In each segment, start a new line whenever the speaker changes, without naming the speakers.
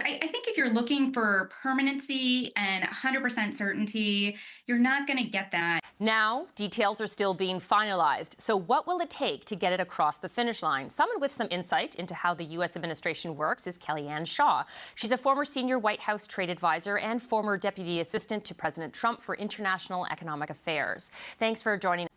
I think if you're looking for permanency and 100% certainty, you're not going to get that.
Now, details are still being finalized. So what will it take to get it across the finish line? Someone with some insight into how the U.S. administration works is Kellyanne Shaw. She's a former senior White House trade advisor and former deputy assistant to President Trump for international economic affairs. Thanks for joining.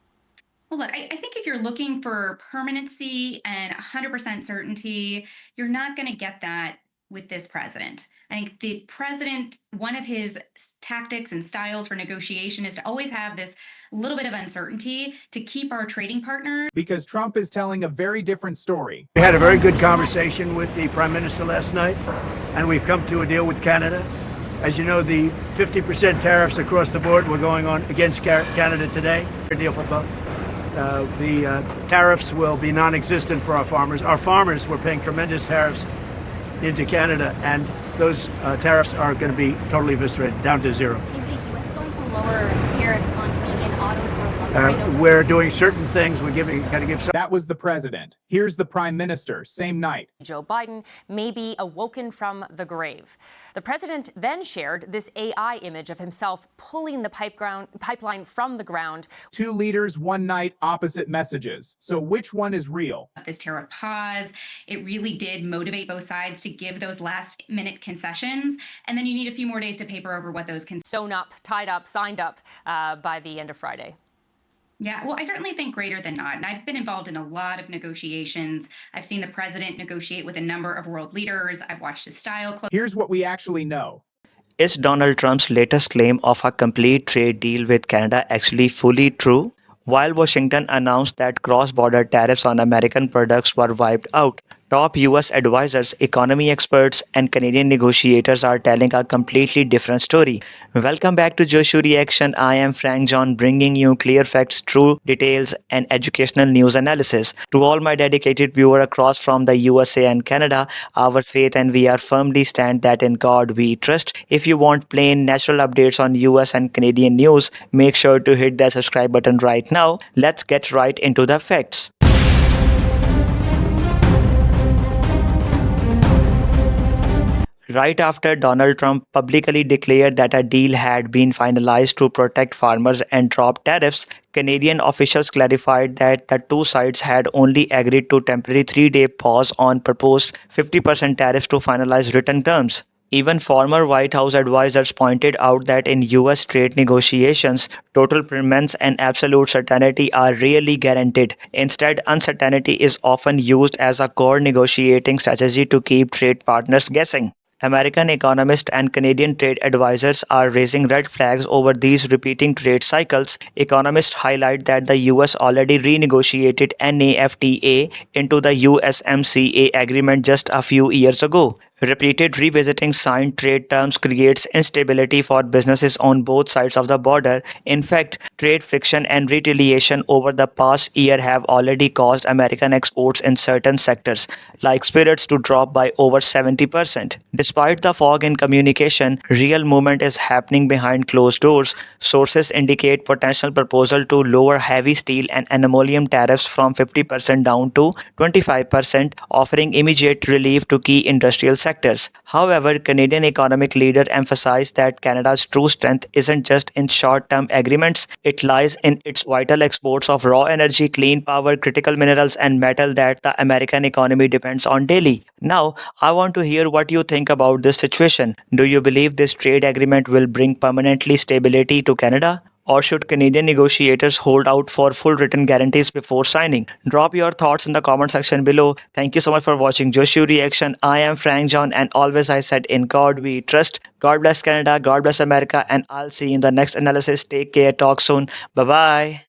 Well, look, I think if you're looking for permanency and 100% certainty, you're not going to get that with this president. I think the president, one of his tactics and styles for negotiation is to always have this little bit of uncertainty to keep our trading partners.
Because Trump is telling a very different story.
We had a very good conversation with the Prime Minister last night, and we've come to a deal with Canada. As you know, the 50% tariffs across the board were going on against Canada today. A deal for both. The tariffs will be non-existent for our farmers. Our farmers were paying tremendous tariffs into Canada, and those tariffs are going to be totally eviscerated, down to zero.
Is the U.S. going to lower tariffs on Canadian autos or lumber?
We're doing certain things. We're got to give some.
That was the president. Here's the prime minister, same night.
Joe Biden may be awoken from the grave. The president then shared this AI image of himself pulling the pipeline from the ground.
Two leaders, one night, opposite messages. So which one is real?
This tariff pause, it really did motivate both sides to give those last minute concessions. And then you need a few more days to paper over what those
sewn up, tied up, signed up by the end of Friday.
Yeah, well, I certainly think greater than not. And I've been involved in a lot of negotiations. I've seen the president negotiate with a number of world leaders. I've watched his style close.
Here's what we actually know.
Is Donald Trump's latest claim of a complete trade deal with Canada actually fully true? While Washington announced that cross-border tariffs on American products were wiped out, top US advisors, economy experts, and Canadian negotiators are telling a completely different story. Welcome back to Joshu Reaction. I am Frank John, bringing you clear facts, true details, and educational news analysis. To all my dedicated viewers across from the USA and Canada, our faith and we are firmly stand that in God we trust. If you want plain, natural updates on US and Canadian news, make sure to hit that subscribe button right now. Let's get right into the facts. Right after Donald Trump publicly declared that a deal had been finalized to protect farmers and drop tariffs, Canadian officials clarified that the two sides had only agreed to temporary 3-day pause on proposed 50% tariffs to finalize written terms. Even former White House advisors pointed out that in US trade negotiations, total permanence and absolute certainty are rarely guaranteed. Instead, uncertainty is often used as a core negotiating strategy to keep trade partners guessing. American economists and Canadian trade advisors are raising red flags over these repeating trade cycles. Economists highlight that the US already renegotiated NAFTA into the USMCA agreement just a few years ago. Repeated revisiting signed trade terms creates instability for businesses on both sides of the border. In fact, trade friction and retaliation over the past year have already caused American exports in certain sectors, like spirits, to drop by over 70%. Despite the fog in communication, real movement is happening behind closed doors. Sources indicate potential proposal to lower heavy steel and aluminum tariffs from 50% down to 25%, offering immediate relief to key industrial sectors. However, Canadian economic leader emphasized that Canada's true strength isn't just in short-term agreements, it lies in its vital exports of raw energy, clean power, critical minerals, and metal that the American economy depends on daily. Now, I want to hear what you think about this situation. Do you believe this trade agreement will bring permanently stability to Canada? Or should Canadian negotiators hold out for full written guarantees before signing? Drop your thoughts in the comment section below. Thank you so much for watching Joshu Reaction. I am Frank John, and always I said, in God we trust. God bless Canada, God bless America, and I'll see you in the next analysis. Take care, talk soon. Bye-bye.